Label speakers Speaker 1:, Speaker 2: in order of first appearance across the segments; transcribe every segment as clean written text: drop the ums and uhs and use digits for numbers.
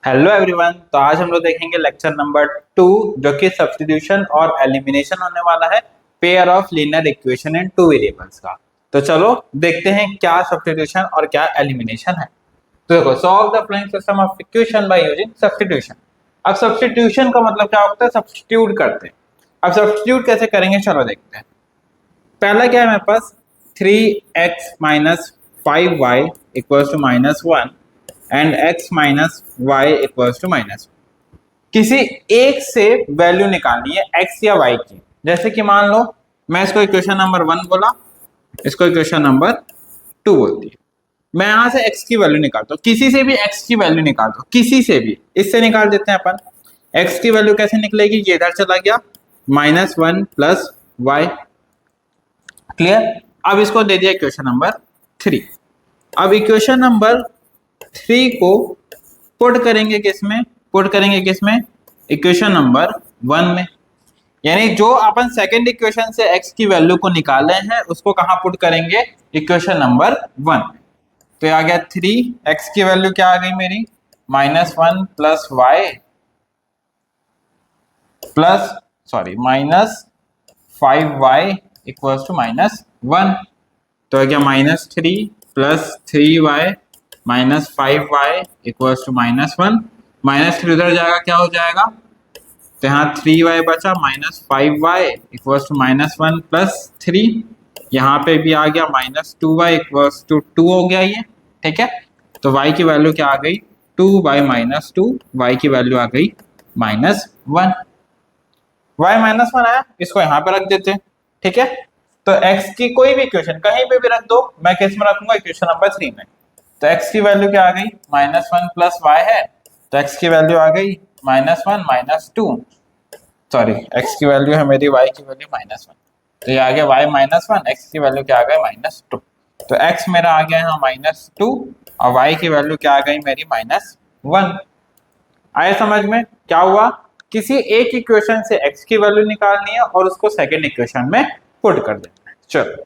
Speaker 1: Hello everyone. तो आज हम लोग देखेंगे लेक्चर नंबर 2, जो कि सब्स्टिट्यूशन और एलिमिनेशन होने वाला है pair of linear equation in two variables का। तो चलो देखते हैं क्या सब्स्टिट्यूशन और क्या एलिमिनेशन है। तो देखो, solve the following system of equation by using substitution. अब सब्स्टिट्यूशन का मतलब क्या होता है? सब्स्टिट्यूट करते हैं। अब सब्स्टिट्यूट कैसे करेंगे, चलो देखते हैं। पहला क्या है मेरे पास, 3x minus 5y equals to -1 and x minus y equals to -1। किसी एक से वैल्यू निकालनी है x या y की। जैसे कि मान लो मैं इसको इक्वेशन नंबर 1 बोला, इसको इक्वेशन नंबर 2 बोलती है। मैं यहां से x की वैल्यू निकालता हूँ, किसी से भी x की वैल्यू निकालता हूँ, किसी से भी। इससे निकाल देते हैं अपन। x की वैल्यू कैसे निकलेगी, ये इधर चला गया, -1 प्लस वाई। क्लियर। अब इसको दे दिया इक्वेशन नंबर 3। अब इक्वेशन नंबर 3 को पुट करेंगे किसमें? पुट करेंगे किसमें? इक्वेशन नंबर 1 में। यानी जो अपन सेकंड इक्वेशन से x की वैल्यू को निकाले हैं उसको कहां पुट करेंगे? इक्वेशन नंबर 1 में। तो ये आ गया 3x की वैल्यू क्या आ गई मेरी? -1 plus y plus -5y equals to -1। तो आ गया -3 plus 3y minus 5y equals to -1। -3 उधर जाएगा, क्या हो जाएगा? तो यहाँ 3y बचा, -5y इक्वल्स टू -1 प्लस 3। यहाँ पे भी आ गया -2y इक्वल्स टू 2 हो गया ये। ठीक है। तो y की वैल्यू क्या आ गई? 2/-2। y की वैल्यू आ गई -1। y -1 आया, इसको यहाँ पे रख देते हैं। ठीक है। तो x की कोई भी इक्वेशन कहीं पे भी रख दो, मैं किस में रखूंगा? इक्वेशन नंबर 3 में। तो x की वैल्यू क्या आ गई? -1 प्लस y है, तो x की वैल्यू आ गई -1 -2। सॉरी, x की वैल्यू है मेरी, y की वैल्यू -1। तो ये आ गया y -1, x की वैल्यू क्या आ गई? -2। तो x मेरा आ गया यहाँ -2 और y की वैल्यू क्या आ गई मेरी? -1। आया समझ में? क्या हुआ? किसी एक इक्वेशन से x की वैल्यू निकालनी है और उसको सेकेंड इक्वेशन में पुट कर देना है। चलो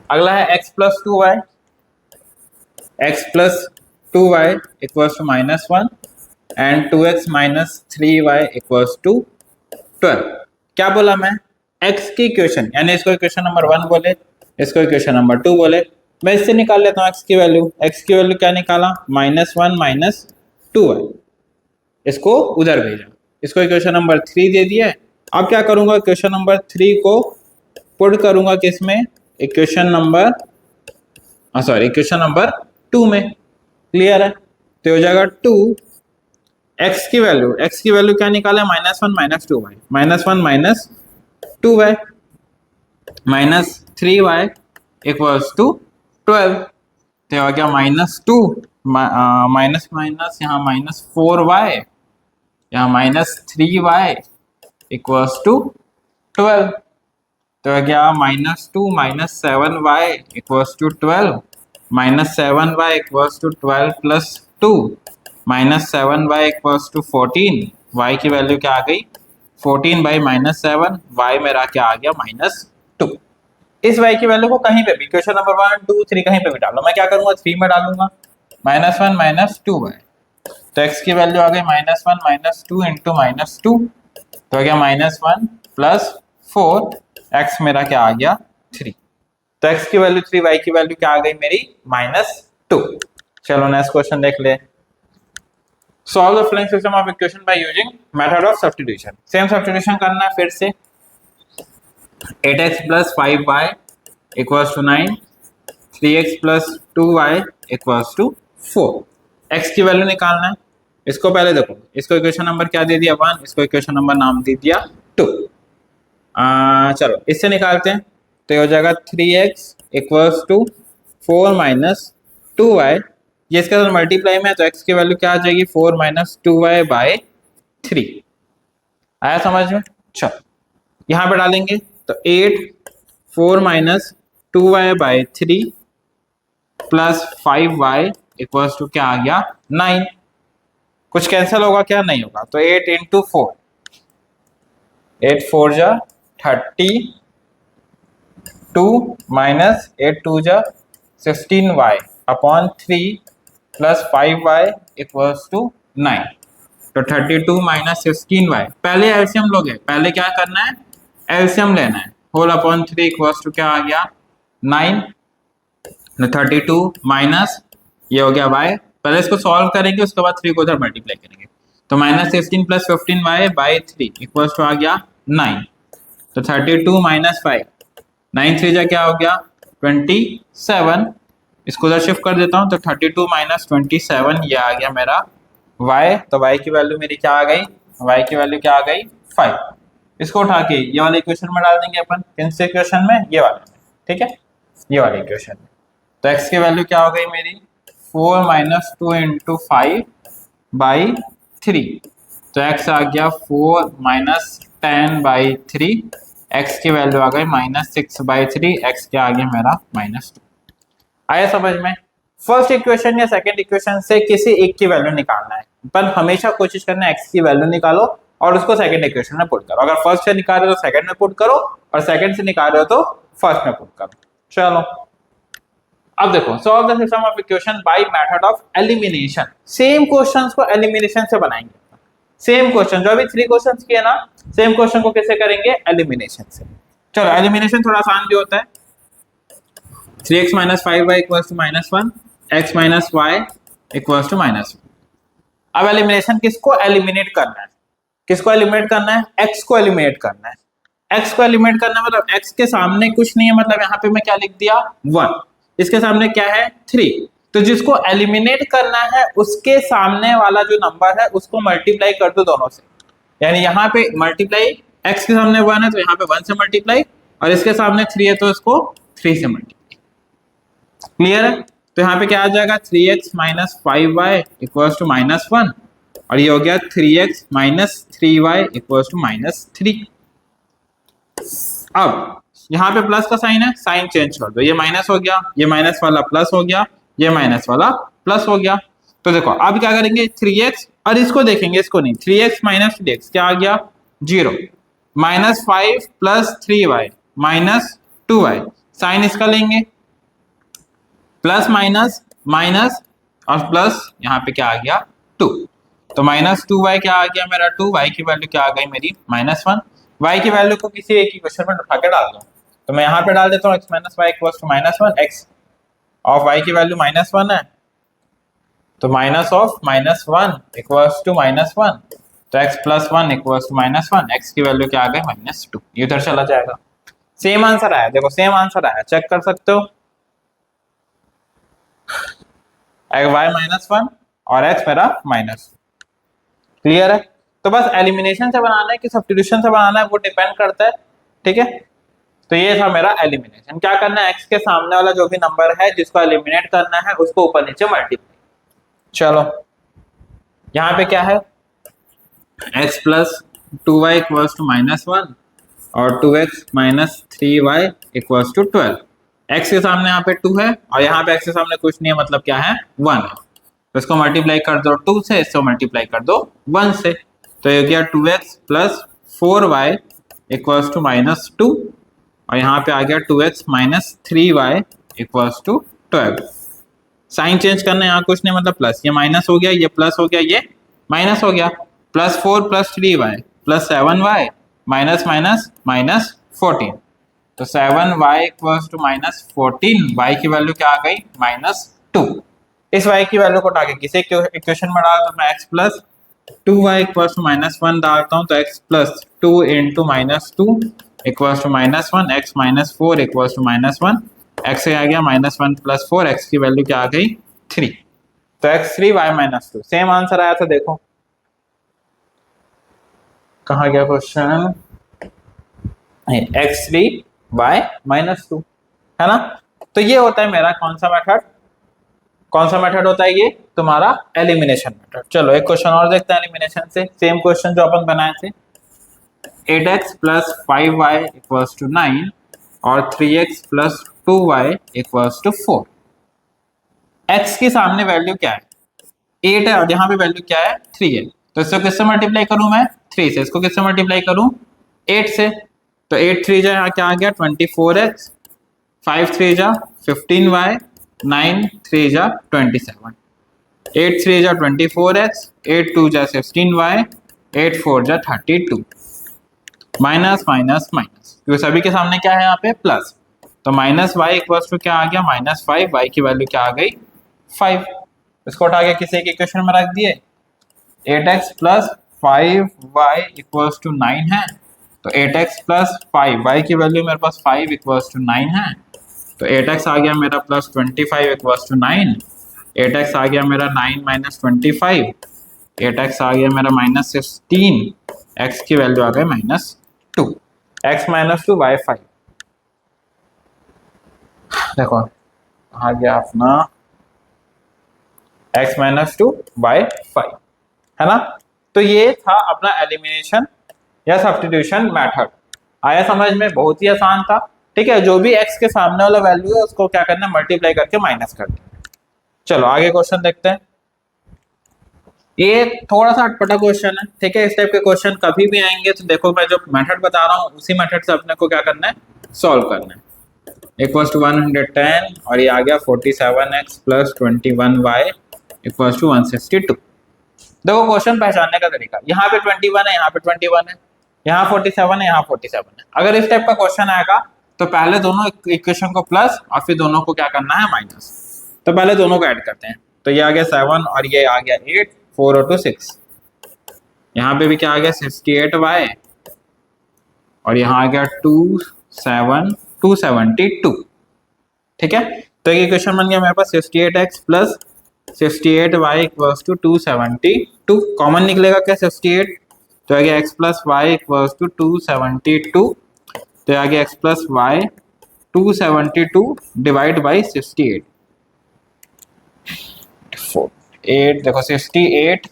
Speaker 1: अगला है x plus 2y। x plus 2y equals to -1 and 2x minus 3y equals to 12। क्या बोला मैं? x की इक्वेशन, यानी इसको इक्वेशन नंबर 1 बोले, इसको इक्वेशन नंबर 2 बोले। मैं इससे निकाल लेता हूँ x की वैल्यू। x की वैल्यू क्या निकाला? -1 -2y। इसको उधर भेजा, इसको इक्वेशन नंबर 3 दे दिया। अब क्या करूंगा? इक्वेशन नंबर 3 को पुट करूंगा किसमें? इक्वेशन नंबर इक्वेशन नंबर 2 में। क्लियर है? तो हो जाएगा 2। x की वैल्यू क्या निकाला? -1 -2y, -1 -2y -3y equals to 12। तो आ गया -2 माइनस माइनस, यहाँ -4y, यहाँ -3y इक्वल्स टू 12। तो आ गया -2 -7y equals to 12, -7y equals to 12 plus 2, -7y equals to 14। y की वैल्यू क्या आ गई? 14/-7। y मेरा क्या आ गया? -2। इस y की वैल्यू को कहीं पे भी, क्वेश्चन नंबर 1 2 3 कहीं पे भी डालो। मैं क्या करूंगा? 3 में डालूंगा। -1 -2y, तो x की वैल्यू आ गई -1 -2 इंटू -2। तो आ गया -1 प्लस 4, x मेरा क्या आ गया? 3। तो x की वैल्यू 3, y की वैल्यू क्या आ गई मेरी? -2। चलो नेक्स्ट क्वेश्चन देख ले। Solve the following system of equation by using method of substitution. Same substitution करना है फिर से। 8x plus 5y equals to 9, 3x plus 2y equals to 4। x की वैल्यू निकालना है। इसको पहले देखो, इसको इक्वेशन नंबर क्या दे दिया? 1। इसको इक्वेशन नंबर नाम दे दिया 2। चलो इससे निकालते हैं। तो ये हो जाएगा 3x equals to 4 minus 2y। ये इसके साथ मल्टीप्लाई में है, तो x की वैल्यू क्या आ जाएगी? 4 - 2y/3। आया समझ में? चलो यहाँ पे डालेंगे, तो 8 4 - 2y/3 plus 5y equals to क्या आ गया? 9। कुछ कैंसिल होगा क्या? नहीं होगा। तो 8 इंटू 4, 8 4 जा 32 -8 2 जा 16y/3 plus 5y equals to 9। तो 32 माइनस 16y, पहले एलसीएम लोगे, पहले क्या करना है, एलसीएम लेना है। होल अपॉन 3 इक्वल्स टू क्या आ गया 9। 32 माइनस ये हो गया y, पहले इसको सॉल्व करेंगे उसके बाद 3 को उधर मल्टीप्लाई करेंगे। तो minus 16 plus 15y by 3 equals to आ गया 9। तो 32 माइनस 5, 9 3 जा क्या हो गया 27। इसको उधर शिफ्ट कर देता हूँ, तो 32 माइनस 27 ये आ गया मेरा y। तो y की वैल्यू मेरी क्या आ गई, y की वैल्यू क्या आ गई 5। इसको उठा के ये वाले इक्वेशन में डाल देंगे अपन, किन से इक्वेशन में, ये वाले में, ठीक है, ये वाले इक्वेशन में। तो x की वैल्यू क्या हो गई मेरी 4 माइनस 2 इंटू 5 बाई 3। तो x आ गया 4 माइनस 10 बाई 3, x की वैल्यू आ गई माइनस 6 बाई 3, x क्या आ गया मेरा -2। आया समझ में। फर्स्ट इक्वेशन या सेकंड इक्वेशन से किसी एक की वैल्यू निकालना है, पर हमेशा कोशिश करना है x की वैल्यू निकालो और उसको सेकंड इक्वेशन में पुट करो। अगर फर्स्ट से निकाल रहे हो तो सेकंड में पुट करो, और सेकंड से निकाल रहे हो तो फर्स्ट में पुट करो। चलो अब देखो, solve the system of equation by method of elimination. Same questions को एलिमिनेशन से बनाएंगे। सेम क्वेश्चन जो अभी 3 क्वेश्चंस किए ना, सेम क्वेश्चन को कैसे करेंगे, एलिमिनेशन से। चलो एलिमिनेशन थोड़ा आसान भी होता है। 3x minus 5y equals to -1, x minus y equals to -1। अब एलिमिनेशन किसको एलिमिनेट करना है, किसको एलिमिनेट करना है, x को एलिमिनेट करना है। x को एलिमिनेट करना मतलब x के सामने कुछ नहीं है, मतलब यहाँ पे मैं क्या लिख दिया 1, इसके सामने क्या है 3। तो जिसको एलिमिनेट करना है उसके सामने वाला जो नंबर है उसको मल्टीप्लाई कर दो दोनों से। यानी यहाँ पे मल्टीप्लाई, x के सामने 1 है तो यहाँ पे 1 से मल्टीप्लाई, और इसके सामने 3 है तो इसको 3 से मल्टीप्लाई। क्लियर है। तो यहाँ पे क्या आ जाएगा 3x minus 5y equals to -1, और ये हो गया 3x minus 3y equals to -3। अब यहाँ पे प्लस का साइन है, साइन चेंज कर दो, ये माइनस हो गया, ये माइनस वाला प्लस हो गया, ये माइनस वाला प्लस हो गया। तो देखो अब क्या करेंगे 3x, और इसको देखेंगे, इसको नहीं, 3x माइनस 3x क्या आ गया 0, -5 प्लस 3y -2y, साइन इसका लेंगे, प्लस माइनस माइनस और प्लस, यहाँ पे क्या आ गया 2। तो -2y क्या आ गया मेरा 2, y की वैल्यू क्या आ गई मेरी -1। y की वैल्यू को किसी एक इक्वेशन में उठा के डाल दो, तो मैं यहाँ पे डाल देता हूँ x minus y equals to -1, x of y की वैल्यू -1 है, तो माइनस ऑफ -1 इक्वल्स टू -1, तो x plus 1 equals to -1, x की वैल्यू क्या आ गई -2, ये उधर चला जाएगा। सेम आंसर आया, देखो सेम आंसर आया, चेक कर सकते हो, y -1 और x मेरा माइनस। क्लियर है। तो बस एलिमिनेशन से बनाना है कि सब्स्टिट्यूशन से बनाना है वो डिपेंड करता है, ठीक है। तो ये था मेरा एलिमिनेशन। क्या करना है, x के सामने वाला जो भी नंबर है जिसको एलिमिनेट करना है उसको ऊपर नीचे मल्टीप्लाई। चलो यहाँ पे क्या है, x plus 2y equals to -1 और 2x minus 3y equals to 12। x के सामने यहाँ पे 2 है और यहाँ पे x के सामने कुछ नहीं है, मतलब क्या है 1 है। तो इसको मल्टीप्लाई कर दो 2 से, इसको मल्टीप्लाई कर दो 1 से, तो ये गया 2x plus 4y equals to -2, और यहाँ पे आ गया 2x minus 3y equals to 12। Sign change करना है, यहाँ कुछ नहीं, मतलब प्लस, ये माइनस हो गया, ये प्लस हो गया, ये माइनस हो गया, +4 + 3y + 7y minus minus minus 14। तो 7y इक्वल्स टू -14, y की वैल्यू क्या आ गई -2। इस y की वैल्यू को उठा किसी इक्वेशन में डाल दो, मैं x plus 2y equals to -1 डालता हूँ, तो x plus 2 into -2 equals to -1, x minus 4 equals to -1, x से आ गया -1 + 4, x की वैल्यू क्या आ गई 3, तो x3 y -2। सेम आंसर आया था, देखो कहाँ गया क्वेश्चन, x3 y -2 है ना। तो ये होता है मेरा कौन सा मेथड, कौन सा मेथड होता है ये तुम्हारा एलिमिनेशन मेथड। चलो एक क्वेश्चन और देखते हैं एलिमिनेशन से, सेम क्वेश्चन जो अपन बनाए थे, 8x + 5y इक्वल्स टू 9 और 3x + 2y equals to 4। x के सामने वैल्यू क्या है 8 है और यहाँ पे वैल्यू क्या है 3 है, तो इसको किससे मल्टीप्लाई करूं मैं 3 से, इसको किससे मल्टीप्लाई करूं 8 से, तो 8 3 जा यहाँ क्या आ गया 24x, 5 3 जा 15y, 9 3 जा 27। 8 3 जा 24x, 8 2 जा 16y, 8 4 जा 32, माइनस माइनस माइनस, क्योंकि सभी के सामने क्या है यहाँ पे प्लस, तो माइनस वाई इक्वल टू क्या आ गया -5, वाई की वैल्यू क्या आ गई 5। इसको उठा के किसी एक इक्वेशन में रख दिए, 8x plus 5y equals to 9 है, तो 8x प्लस 5, y की वैल्यू मेरे पास 5 इक्वल्स टू 9 है, तो 8x आ गया मेरा प्लस 25 इक्वल्स टू 9, 8x आ गया मेरा 9 माइनस 25, 8x आ गया मेरा -16, x की वैल्यू आ गई -2, x -2 y 5। देखो आ गया अपना x -2 y 5, है ना। तो ये था अपना एलिमिनेशन या सब्स्टिट्यूशन मेथड। आया समझ में? बहुत ही आसान था। ठीक है, जो भी x के सामने वाला वैल्यू है उसको क्या करना है, मल्टीप्लाई करके माइनस कर देना। चलो आगे क्वेश्चन देखते हैं। ये थोड़ा सा अटपटा क्वेश्चन है, ठीक है। इस टाइप के क्वेश्चन कभी भी आएंगे तो देखो मैं जो मेथड बता रहा हूँ उसी मेथड से अपने को क्या करना है, सॉल्व करना है। इक्वल्स टू 110 और ये आ गया 47x plus 21y equals to 162। देखो क्वेश्चन पहचानने का तरीका, यहाँ पे 21 है, यहाँ पे 21 है, यहाँ 47 है, यहाँ 47 है। अगर इस टाइप का क्वेश्चन आएगा तो पहले दोनों इक्वेशन को प्लस और फिर दोनों को क्या करना है, माइनस। तो पहले दोनों को ऐड करते हैं, तो ये आ गया 7 और ये आ गया 8, 4 और 2 6। यहाँ पे भी क्या आ गया 68y और यहाँ आ गया 272। ठीक है, तो एक इक्वेशन बन गया मेरे पास 68x plus 68y equals to 272। Common निकलेगा क्या 68, तो आ गया x plus y equals to 272, तो आ गया x plus y 272 divide by 68। 8 देखो 68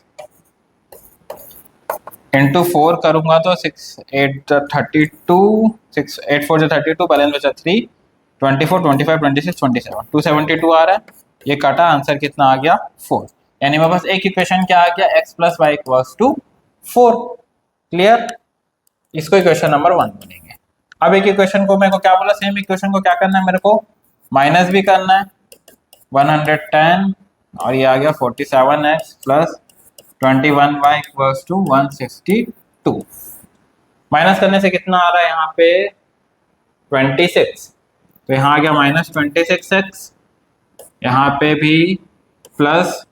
Speaker 1: इंटू 4 करूंगा तो 6 8 32, 6 8 4 32, बैलेंस बचा 3, 24 25 26 27, 272 आ रहा है। ये काटा, आंसर कितना आ गया 4। यानी मेरे पास एक इक्वेशन क्या आ गया, x plus y equals to 4। Clear, इसको इक्वेशन नंबर 1 बनेंगे। अब एक इक्वेशन को मेरे को क्या बोला, सेम इक्वेशन को क्या करना है मेरे को, माइनस भी करना है। 110 और ये आ गया 47x plus 21y equals to 162। Minus करने से कितना आ रहा है यहाँ पे 26, तो यहाँ आ गया -26x, यहाँ पे भी प्लस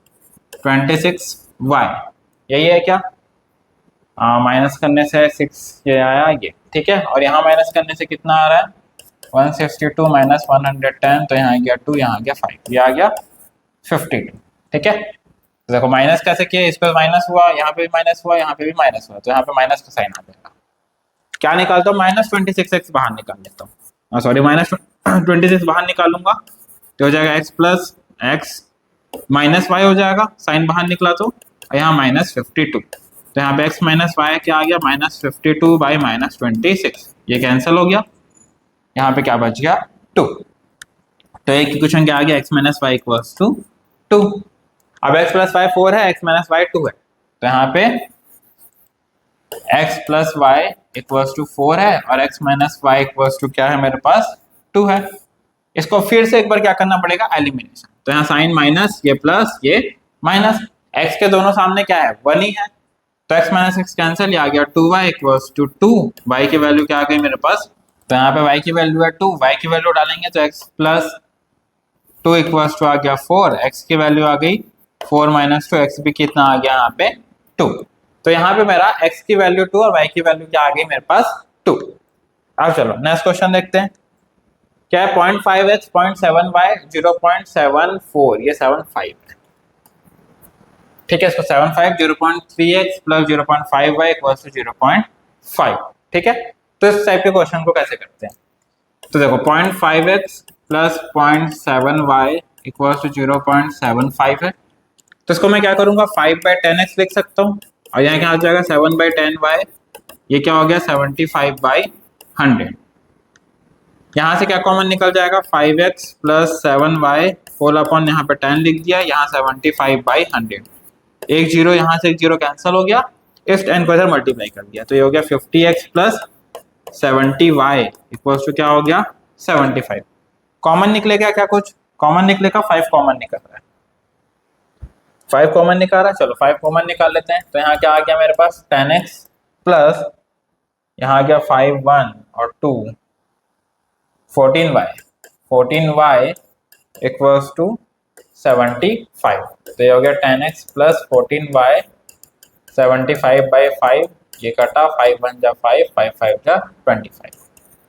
Speaker 1: 26y, यही है क्या, माइनस करने से 6 ये आया ये, ठीक है। और यहाँ माइनस करने से कितना आ रहा है 162 माइनस 110, तो यहाँ आ गया 2, यहाँ आ गया 5, ये आ गया 52। ठीक है, तो देखो माइनस कैसे किया, इस पर माइनस हुआ, यहाँ पे भी माइनस हुआ, यहाँ पे भी माइनस हुआ, तो यहाँ पे माइनस का साइन आ जाएगा। क्या निकालता हूँ, -26x बाहर निकाल लेता हूँ, सॉरी -26 बाहर निकालूंगा तो हो जाएगा x plus x minus y हो जाएगा, साइन बाहर निकला तो, यहाँ -52, तो यहाँ पे x माइनस वाई क्या आ गया -52 बाई -26, ये कैंसिल हो गया, यहाँ पे क्या बच गया 2। तो एक इक्वेशन क्या आ गया, x minus y equals to 2। अब x प्लस वाई 4 है, x माइनस वाई 2 है, तो यहाँ पे x plus y equals to 4 है और x minus y equals to क्या है मेरे पास 2 है। इसको फिर से एक बार क्या करना पड़ेगा, एलिमिनेशन। तो यहाँ साइन माइनस, ये प्लस, ये माइनस, x के दोनों सामने क्या है 1 ही है, तो x माइनस एक्स कैंसिल, ये आ गया 2y इक्वल्स टू 2, y की वैल्यू क्या आ गई मेरे पास, तो यहाँ पे y की वैल्यू है 2, y की वैल्यू डालेंगे तो x प्लस 2 इक्वल्स टू आ गया 4, x की वैल्यू आ गई 4 माइनस 2, x भी कितना आ गया यहाँ पे 2। तो यहाँ पे मेरा x की वैल्यू 2 और y की वैल्यू क्या आ गई मेरे पास 2। अब चलो नेक्स्ट क्वेश्चन देखते हैं, क्या है 0.5x 0.7y 0.74, ये 75 है। ठीक है, इसको 75 0.3x plus 0.5y equals to 0.5। ठीक है, तो इस टाइप के क्वेश्चन को कैसे करते हैं, तो देखो 0.5x plus 0.7y equals to 0.75 है, तो इसको मैं क्या करूंगा 5/10x लिख सकता हूँ, और यहाँ क्या आ जाएगा 7/10y, ये क्या हो गया 75/100। यहाँ से क्या कॉमन निकल जाएगा 5x plus 7y whole upon यहाँ पे 10 लिख दिया, यहाँ 75/100, एक जीरो यहाँ से एक जीरो कैंसिल हो गया, इस 10 को इधर मल्टीप्लाई कर दिया, तो ये हो गया 50x plus 70y equals to क्या हो गया 75। कॉमन निकलेगा क्या, कुछ कॉमन निकलेगा 5 कॉमन निकल रहा है, 5 कॉमन निकाला, चलो 5 कॉमन निकाल लेते हैं। तो यहाँ क्या आ गया मेरे पास 10x प्लस यहाँ आ गया 5 1 और 2 14y 14y इक्वल्स टू 75। तो ये हो गया 10x प्लस 14y 75/5, ये कटा 5 1 जा 5 5 5 जा 25।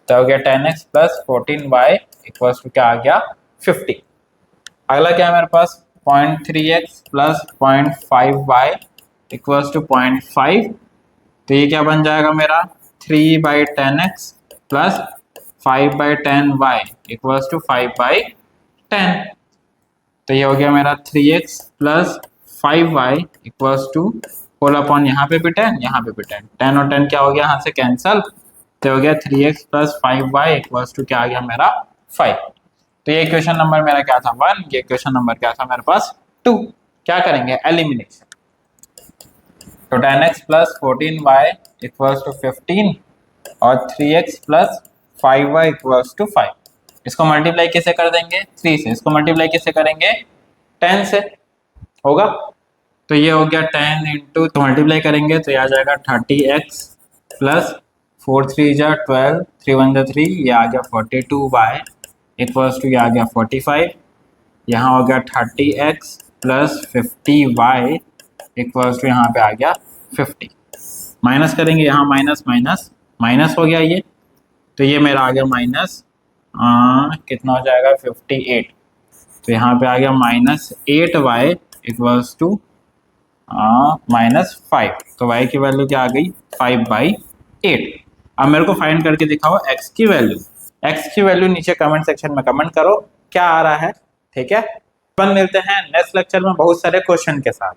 Speaker 1: तो हो गया 10x plus 14y equals to क्या आ गया 50। अगला क्या है मेरे पास 0.3x plus 0.5y equals to 0.5। तो ये क्या बन जाएगा मेरा 3/10x plus 5/10y equals to 5/10। तो ये हो गया मेरा 3x plus 5y equals to whole upon यहाँ पे भी 10, यहाँ पे भी 10, 10 और 10 क्या हो गया यहाँ से कैंसल। तो हो गया 3x plus 5y equals to क्या आ गया मेरा 5। तो ये क्वेश्चन नंबर मेरा क्या था 1, ये क्वेश्चन नंबर क्या था मेरे पास 2। क्या करेंगे एलिमिनेशन। तो 10x plus 14y equals to 15 और 3x plus 5y equals to 5। इसको मल्टीप्लाई कैसे कर देंगे 3 से, इसको मल्टीप्लाई कैसे करेंगे 10 से होगा। तो ये हो गया 10 इंटू, तो मल्टीप्लाई करेंगे तो ये आ जाएगा 30x प्लस 4 3 जा 12 3 1 जा 3, ये आ गया 42y इक्वल्स टू ये आ गया 45। यहाँ हो गया 30x plus 50y equals to यहाँ पे आ गया 50। माइनस करेंगे यहाँ माइनस माइनस माइनस हो गया ये, तो ये मेरा आ गया माइनस कितना हो जाएगा 58। तो यहाँ पे आ गया -8y इक्वल्स टू -5। तो y की वैल्यू क्या आ गई 5/8। अब मेरे को फाइंड करके दिखाओ x की वैल्यू। x की वैल्यू नीचे कमेंट सेक्शन में कमेंट करो क्या आ रहा है, ठीक है। अपन मिलते हैं नेक्स्ट लेक्चर में बहुत सारे क्वेश्चन के साथ।